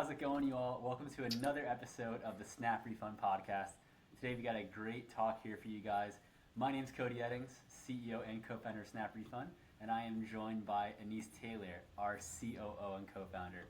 how's it going, you all? Welcome to another episode of the SnapRefund Podcast. Today we got a great talk here for you guys. My name's Cody Eddings, CEO and co-founder of SnapRefund, and I am joined by Anise Taylor, our COO and co-founder.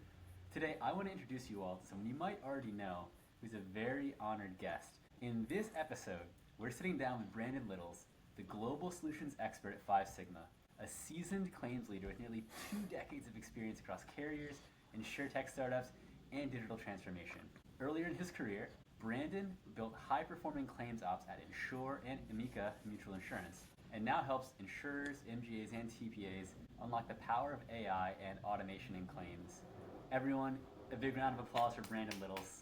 Today I want to introduce you all to someone you might already know who's a very honored guest. In this episode, we're sitting down with Brandon Littles, the global solutions expert at Five Sigma, a seasoned claims leader with nearly 2 decades of experience across carriers, InsurTech startups, and digital transformation. Earlier in his career, Brandon built high-performing claims ops at INSHUR and Amica Mutual Insurance, and now helps insurers, MGAs, and TPAs unlock the power of AI and automation in claims. Everyone, a big round of applause for Brandon Littles.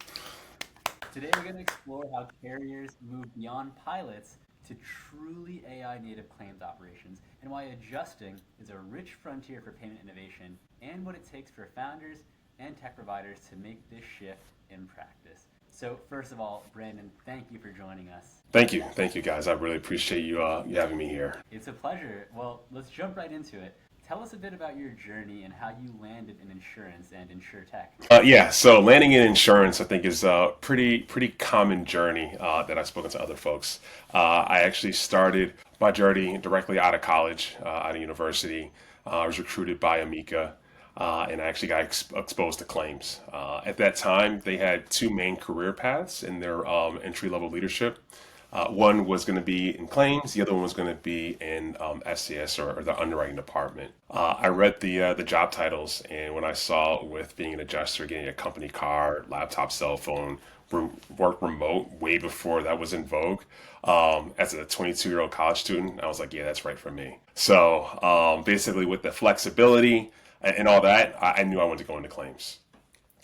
Today we're going to explore how carriers move beyond pilots to truly AI-native claims operations, and why adjusting is a rich frontier for payment innovation, and what it takes for founders and tech providers to make this shift in practice. So first of all, Brandon, thank you for joining us. Thank you guys. I really appreciate you having me here. It's a pleasure. Well, let's jump right into it. Tell us a bit about your journey and how you landed in insurance and InsurTech. So landing in insurance, I think, is a pretty common journey that I've spoken to other folks. I actually started my journey directly out of college, out of university. I was recruited by Amica, and I actually got exposed to claims. At that time, they had 2 main career paths in their entry-level leadership. One was going to be in claims, the other one was going to be in SCS or the underwriting department. I read the job titles, and when I saw with being an adjuster, getting a company car, laptop, cell phone, work remote way before that was in vogue, as a 22-year-old college student, I was like, yeah, that's right for me. So basically with the flexibility and all that, I knew I wanted to go into claims.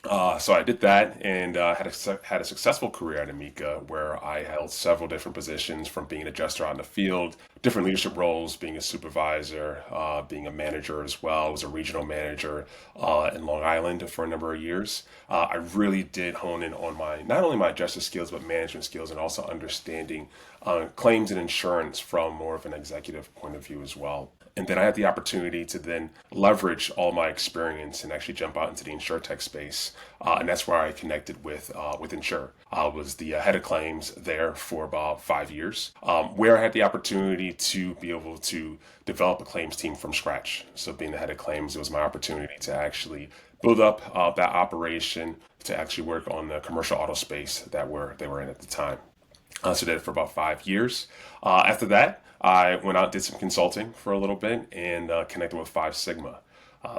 So I did that and had a successful career at Amica, where I held several different positions, from being an adjuster out in the field, different leadership roles, being a supervisor, being a manager as well. I was a regional manager in Long Island for a number of years. I really did hone in on not only my adjuster skills, but management skills, and also understanding claims and insurance from more of an executive point of view as well. And then I had the opportunity to then leverage all my experience and actually jump out into the InsurTech space. And that's where I connected with INSHUR. I was the head of claims there for about 5 years, where I had the opportunity to be able to develop a claims team from scratch. So being the head of claims, it was my opportunity to actually build up that operation, to actually work on the commercial auto space that they were in at the time. So did it for about 5 years. After that, I went out, did some consulting for a little bit, and connected with Five Sigma.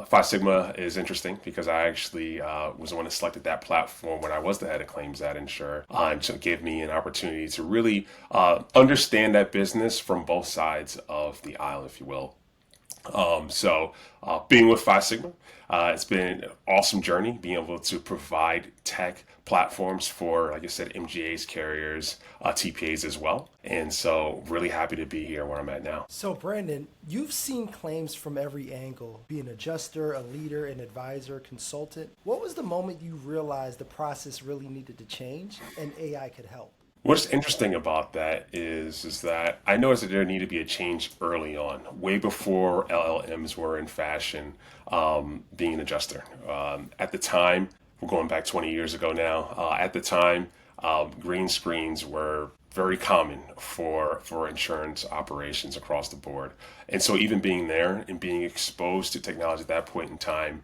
Five Sigma is interesting because I actually was the one that selected that platform when I was the head of claims at INSHUR. And so it gave me an opportunity to really understand that business from both sides of the aisle, if you will. Being with Five Sigma, it's been an awesome journey, being able to provide tech platforms for, like I said, MGAs, carriers, TPAs as well. And so really happy to be here where I'm at now. So Brandon, you've seen claims from every angle, be an adjuster, a leader, an advisor, consultant. What was the moment you realized the process really needed to change and AI could help? What's interesting about that is that I noticed that there needed to be a change early on, way before LLMs were in fashion, being an adjuster. At the time, we're going back 20 years ago now, at the time, green screens were very common for insurance operations across the board. And so even being there and being exposed to technology at that point in time,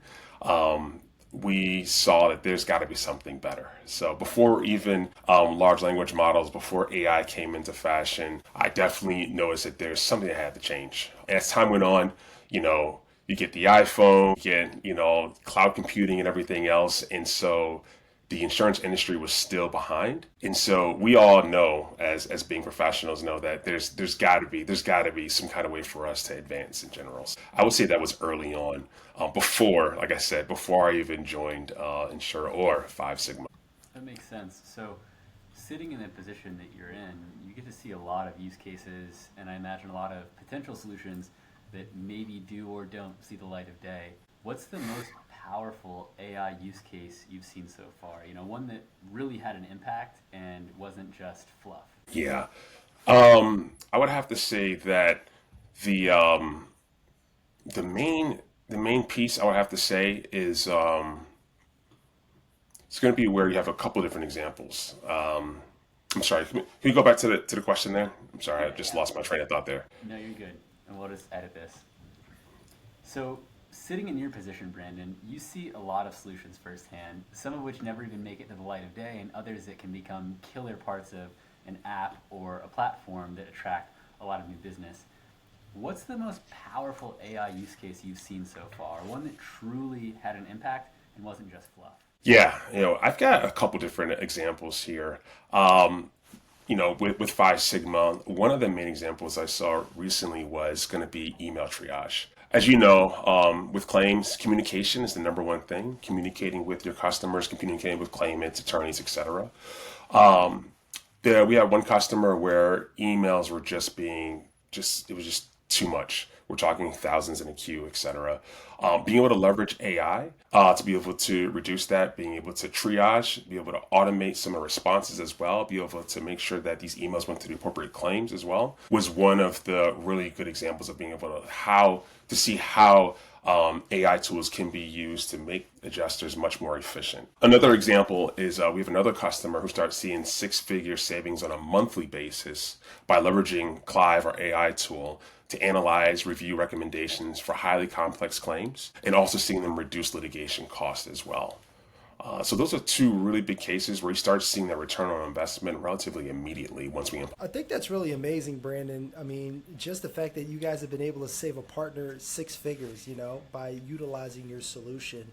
we saw that there's got to be something better. So before even large language models, before AI came into fashion, I definitely noticed that there's something that had to change. As time went on, you get the iPhone, you get, cloud computing and everything else. And so the insurance industry was still behind. And so we all know, as being professionals, know that there's got to be some kind of way for us to advance in general. So I would say that was early on, before I even joined INSHUR or Five Sigma. That makes sense. So sitting in the position that you're in, you get to see a lot of use cases, and I imagine a lot of potential solutions that maybe do or don't see the light of day. What's the most powerful AI use case you've seen so far? One that really had an impact and wasn't just fluff. Yeah. I would have to say that the main piece I would have to say is It's going to be where you have a couple different examples. I'm sorry, can you go back to the question there? I'm sorry, I just lost my train of thought there. No, you're good. And we'll just edit this. So, sitting in your position, Brandon, you see a lot of solutions firsthand, some of which never even make it to the light of day, and others that can become killer parts of an app or a platform that attract a lot of new business. What's the most powerful AI use case you've seen so far? One that truly had an impact and wasn't just fluff? Yeah, I've got a couple different examples here. With Five Sigma, one of the main examples I saw recently was going to be email triage. As you know, with claims, communication is the number one thing. Communicating with your customers, communicating with claimants, attorneys, etc. We had one customer where emails were it was just too much. We're talking thousands in a queue, etc. Being able to leverage AI to be able to reduce that, being able to triage, be able to automate some of the responses as well, be able to make sure that these emails went to the appropriate claims as well, was one of the really good examples of being able to see how AI tools can be used to make adjusters much more efficient. Another example is we have another customer who starts seeing six-figure savings on a monthly basis by leveraging Clive, our AI tool, to analyze, review recommendations for highly complex claims, and also seeing them reduce litigation costs as well. So those are two really big cases where you start seeing that return on investment relatively immediately once we implement. I think that's really amazing, Brandon. I mean, just the fact that you guys have been able to save a partner six figures, by utilizing your solution.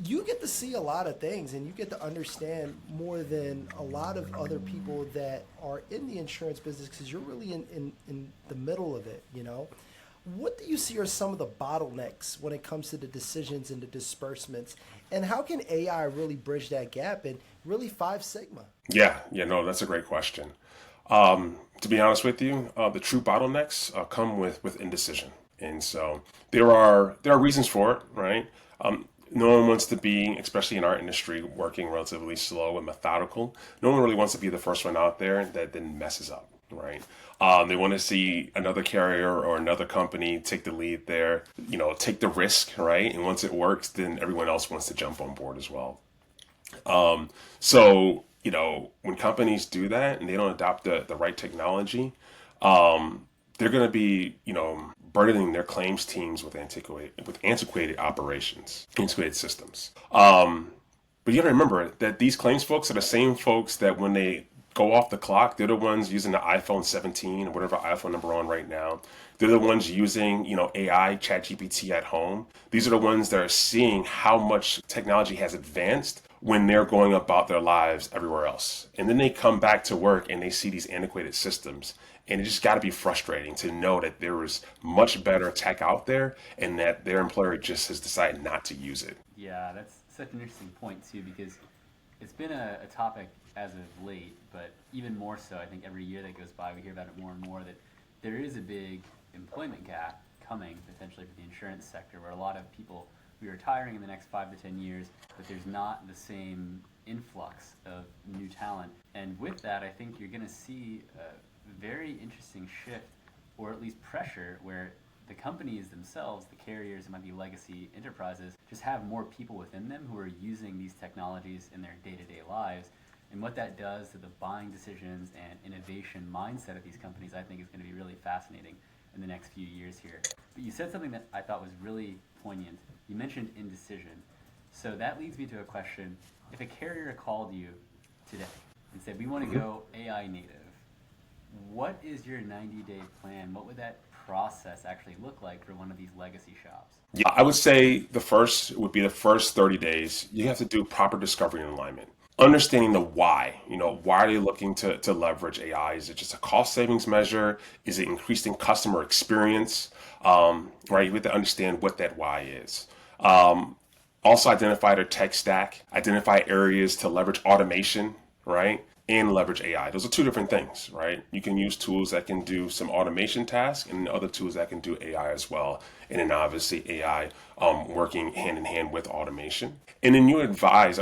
You get to see a lot of things and you get to understand more than a lot of other people that are in the insurance business because you're really in the middle of it, What do you see are some of the bottlenecks when it comes to the decisions and the disbursements? And how can AI really bridge that gap and really Five Sigma? No, that's a great question. To be honest with you, the true bottlenecks come with indecision. And so there are reasons for it, right? No one wants to be, especially in our industry, working relatively slow and methodical. No one really wants to be the first one out there that then messes up, right? They want to see another carrier or another company take the lead there, take the risk, right? And once it works, then everyone else wants to jump on board as well. When companies do that and they don't adopt the right technology, they're going to be, burdening their claims teams with antiquated operations, antiquated systems. But you got to remember that these claims folks are the same folks that when they go off the clock, they're the ones using the iPhone 17 or whatever iPhone number on right now. They're the ones using, AI, ChatGPT at home. These are the ones that are seeing how much technology has advanced when they're going about their lives everywhere else. And then they come back to work and they see these antiquated systems. And it just got to be frustrating to know that there is much better tech out there and that their employer just has decided not to use it. Yeah, that's such an interesting point too, because it's been a topic as of late, but even more so, I think every year that goes by, we hear about it more and more, that there is a big employment gap coming potentially for the insurance sector, where a lot of people will be retiring in the next 5 to 10 years, but there's not the same influx of new talent. And with that, I think you're going to see a very interesting shift, or at least pressure, where the companies themselves, the carriers, it might be legacy enterprises, just have more people within them who are using these technologies in their day-to-day lives. And what that does to the buying decisions and innovation mindset of these companies, I think is going to be really fascinating in the next few years here. But you said something that I thought was really poignant. You mentioned indecision. So that leads me to a question. If a carrier called you today and said, we want to go AI native, what is your 90-day plan? What would that process actually look like for one of these legacy shops? Yeah, I would say the first 30 days. You have to do proper discovery and alignment. Understanding the why, why are they looking to leverage AI? Is it just a cost savings measure? Is it increasing customer experience? Right, you have to understand what that why is. Also identify their tech stack, identify areas to leverage automation, right? And leverage AI. Those are two different things, right? You can use tools that can do some automation tasks and other tools that can do AI as well. And then obviously AI working hand in hand with automation. And then I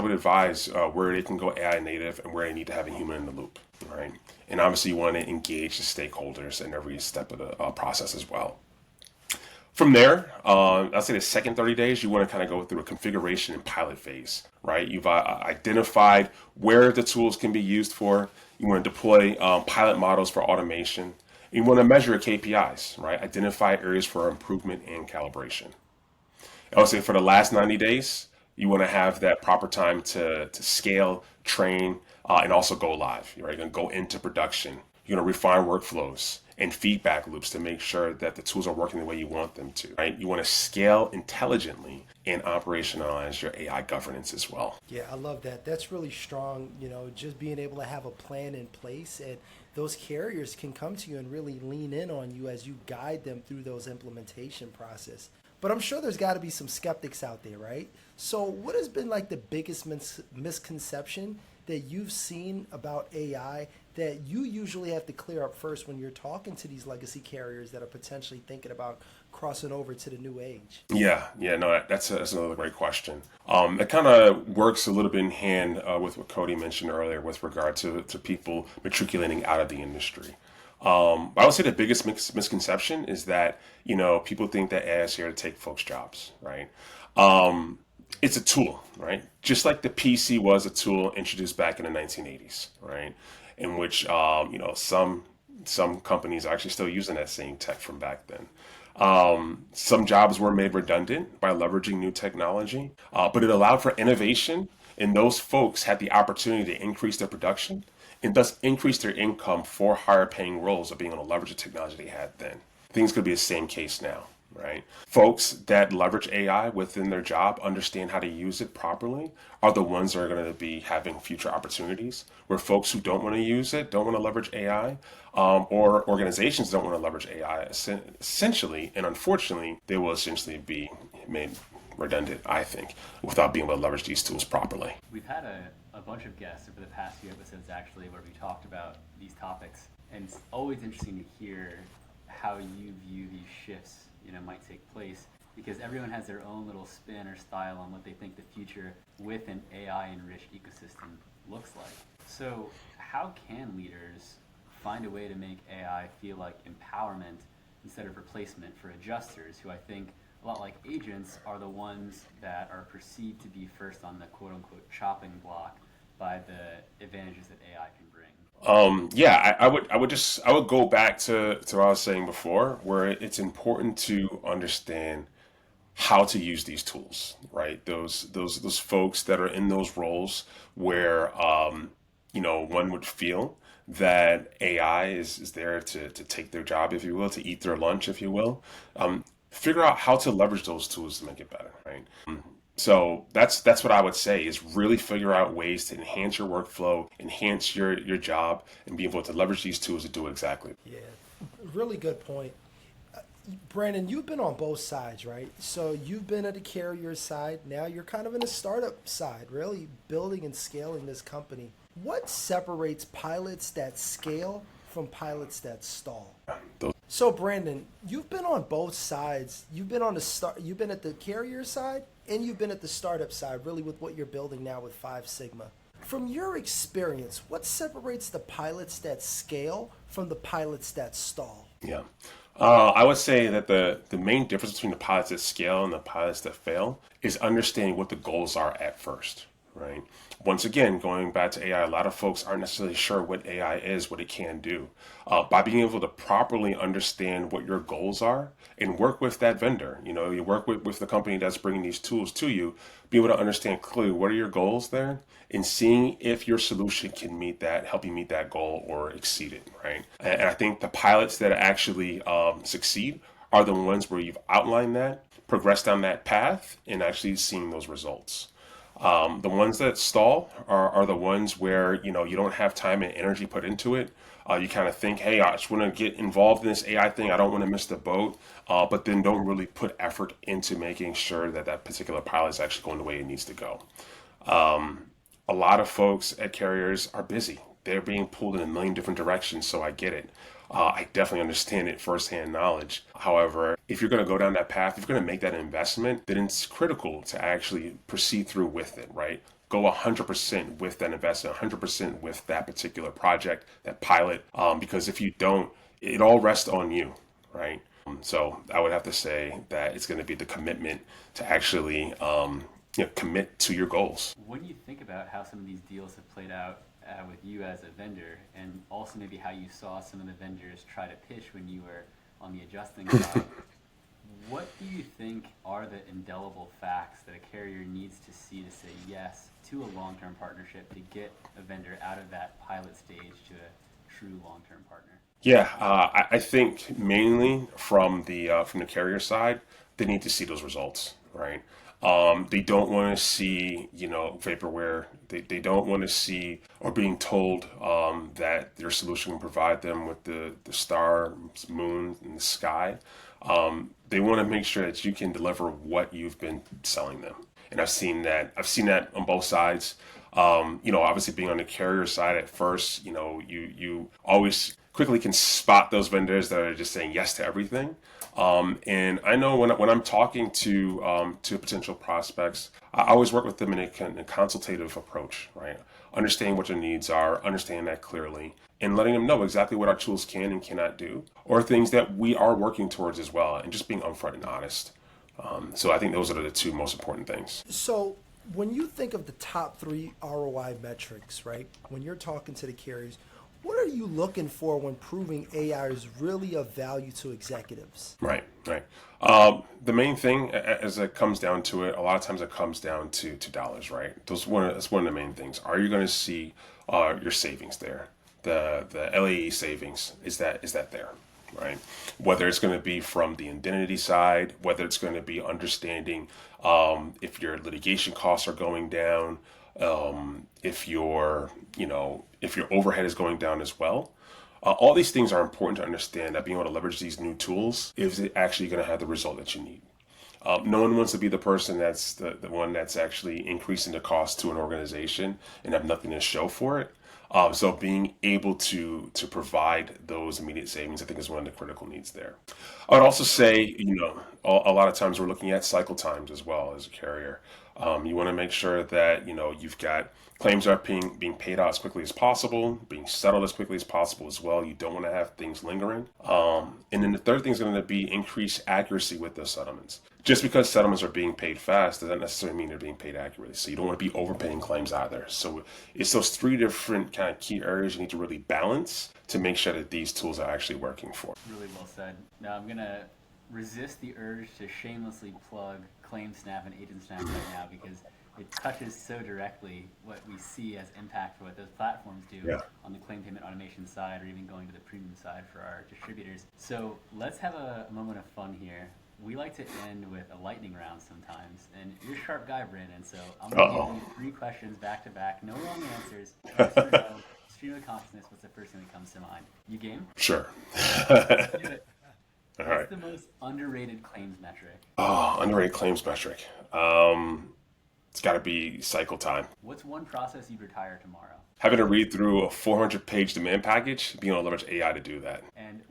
would advise where they can go AI native and where they need to have a human in the loop, right? And obviously you want to engage the stakeholders in every step of the process as well. From there, I'll say the second 30 days, you want to kind of go through a configuration and pilot phase, right? You've identified where the tools can be used for. You want to deploy pilot models for automation. You want to measure KPIs, right? Identify areas for improvement and calibration. I would say for the last 90 days, you want to have that proper time to scale, train, and also go live. Right? You're going to go into production. You're going to refine workflows and feedback loops to make sure that the tools are working the way you want them to. Right? You want to scale intelligently and operationalize your AI governance as well. Yeah, I love that. That's really strong, just being able to have a plan in place, and those carriers can come to you and really lean in on you as you guide them through those implementation process. But I'm sure there's got to be some skeptics out there, right? So what has been like the biggest misconception that you've seen about AI that you usually have to clear up first when you're talking to these legacy carriers that are potentially thinking about crossing over to the new age? Yeah, no, that's another great question. It kind of works a little bit in hand with what Cody mentioned earlier with regard to people matriculating out of the industry. I would say the biggest misconception is that, people think that AI is here to take folks' jobs, right? It's a tool, right? Just like the PC was a tool introduced back in the 1980s, right? In which, some companies are actually still using that same tech from back then. Some jobs were made redundant by leveraging new technology, but it allowed for innovation, and those folks had the opportunity to increase their production and thus increase their income for higher paying roles of being able to leverage the technology they had then. Things could be the same case now, right? Folks that leverage AI within their job, understand how to use it properly, are the ones that are going to be having future opportunities, where folks who don't want to use it, don't want to leverage AI, or organizations don't want to leverage AI, essentially, and unfortunately, they will essentially be made redundant, I think, without being able to leverage these tools properly. We've had a bunch of guests over the past few episodes, actually, where we talked about these topics, and it's always interesting to hear how you view these shifts might take place, because everyone has their own little spin or style on what they think the future with an AI enriched ecosystem looks like. So how can leaders find a way to make AI feel like empowerment instead of replacement for adjusters, who I think, a lot like agents, are the ones that are perceived to be first on the quote unquote chopping block by the advantages that AI can bring? I would go back to what I was saying before, where it's important to understand how to use these tools, right? Those folks that are in those roles where one would feel that AI is there to take their job, if you will, to eat their lunch, if you will. Figure out how to leverage those tools to make it better, right? So that's what I would say, is really figure out ways to enhance your workflow, enhance your job, and be able to leverage these tools to do exactly. Yeah, really good point. Brandon, you've been on both sides, right? So you've been at the carrier side. Now you're kind of in the startup side, really building and scaling this company. What separates pilots that scale from pilots that stall? So Brandon, you've been on both sides. You've been You've been at the carrier side, and you've been at the startup side, really, with what you're building now with 5 Sigma. From your experience, what separates the pilots that scale from the pilots that stall? Yeah. I would say that the main difference between the pilots that scale and the pilots that fail is understanding what the goals are at first, right? Once again, going back to AI, a lot of folks aren't necessarily sure what AI is, what it can do. By being able to properly understand what your goals are and work with that vendor, you work with the company that's bringing these tools to you, be able to understand clearly what are your goals there, and seeing if your solution can meet that, help you meet that goal or exceed it, right? And I think the pilots that actually succeed are the ones where you've outlined that, progressed down that path, and actually seeing those results. The ones that stall are the ones where, you don't have time and energy put into it. You kind of think, hey, I just want to get involved in this AI thing. I don't want to miss the boat, but then don't really put effort into making sure that that particular pilot is actually going the way it needs to go. A lot of folks at carriers are busy. They're being pulled in a million different directions, so I get it. I definitely understand it firsthand knowledge. However, if you're going to go down that path, if you're going to make that investment, then it's critical to actually proceed through with it, right? Go 100% with that investment, 100% with that particular project, that pilot, because if you don't, it all rests on you, right? So I would have to say that it's going to be the commitment to actually commit to your goals. When you think about how some of these deals have played out with you as a vendor, and also maybe how you saw some of the vendors try to pitch when you were on the adjusting side, what do you think are the indelible facts that a carrier needs to see to say yes to a long-term partnership to get a vendor out of that pilot stage to a true long-term partner? Yeah, I think mainly from the carrier side, they need to see those results, right? They don't want to see, vaporware. They don't want to see or being told that their solution can provide them with the star, moon, and the sky. They want to make sure that you can deliver what you've been selling them. And I've seen that. I've seen that on both sides. Obviously being on the carrier side at first, you always quickly can spot those vendors that are just saying yes to everything. And I know when I'm talking to potential prospects, I always work with them in a consultative approach, right? Understanding what their needs are, understanding that clearly, and letting them know exactly what our tools can and cannot do, or things that we are working towards as well, and just being upfront and honest. So I think those are the two most important things. So when you think of the top 3 ROI metrics, right, when you're talking to the carriers, what are you looking for when proving AI is really of value to executives? Right. The main thing, as it comes down to it, a lot of times it comes down to dollars, right? That's one of the main things. Are you going to see your savings there? The LAE savings, is that there, right? Whether it's going to be from the indemnity side, whether it's going to be understanding if your litigation costs are going down, if your overhead is going down as well. All these things are important to understand, that being able to leverage these new tools is it actually going to have the result that you need. No one wants to be the person that's the one that's actually increasing the cost to an organization and have nothing to show for it. So being able to provide those immediate savings, I think, is one of the critical needs there. I would also say, a lot of times we're looking at cycle times as well as a carrier. You want to make sure that, you've got claims are being paid out as quickly as possible, being settled as quickly as possible as well. You don't want to have things lingering. And then the third thing is going to be increased accuracy with those settlements. Just because settlements are being paid fast doesn't necessarily mean they're being paid accurately. So you don't want to be overpaying claims either. So it's those 3 different kind of key areas you need to really balance to make sure that these tools are actually working for. Really well said. Now I'm going to resist the urge to shamelessly plug ClaimSnap and AgentSnap right now, because it touches so directly what we see as impact for what those platforms do on the claim payment automation side, or even going to the premium side for our distributors. So let's have a moment of fun here. We like to end with a lightning round sometimes, and you're a sharp guy, Brandon, so I'm going to give you 3 questions back to back, no wrong answers, yes or no, stream of consciousness, what's the first thing that comes to mind? You game? Sure. Let's do it. All What's right. the most underrated claims metric? Underrated claims metric. It's got to be cycle time. What's one process you'd retire tomorrow? Having to read through a 400-page demand package, being able to leverage AI to do that. And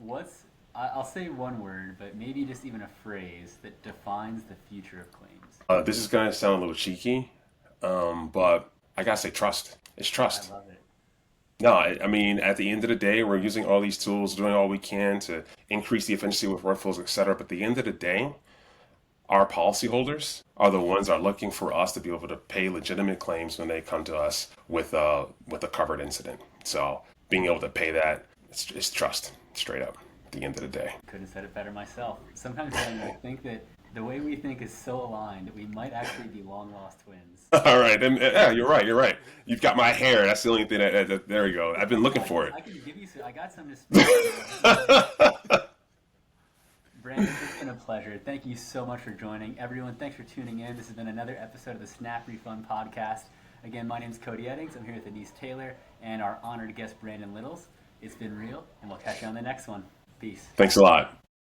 I'll say one word, but maybe just even a phrase that defines the future of claims. This is going to sound a little cheeky, but I got to say trust. It's trust. I love it. No, I mean, at the end of the day, we're using all these tools, doing all we can to increase the efficiency with workflows, et cetera. But at the end of the day, our policyholders are the ones that are looking for us to be able to pay legitimate claims when they come to us with a covered incident. So being able to pay that, it's trust, straight up, at the end of the day. Couldn't have said it better myself. Sometimes I think that the way we think is so aligned that we might actually be long lost twins. All right, and yeah, you're right. You've got my hair. That's the only thing that there we go. I've been looking for it. I can give you some. I got some to spare. Brandon, it's been a pleasure. Thank you so much for joining. Everyone, thanks for tuning in. This has been another episode of the SnapRefund Podcast. Again, my name is Cody Eddings. I'm here with Denise Taylor and our honored guest, Brandon Littles. It's been real, and we'll catch you on the next one. Peace. Thanks a lot.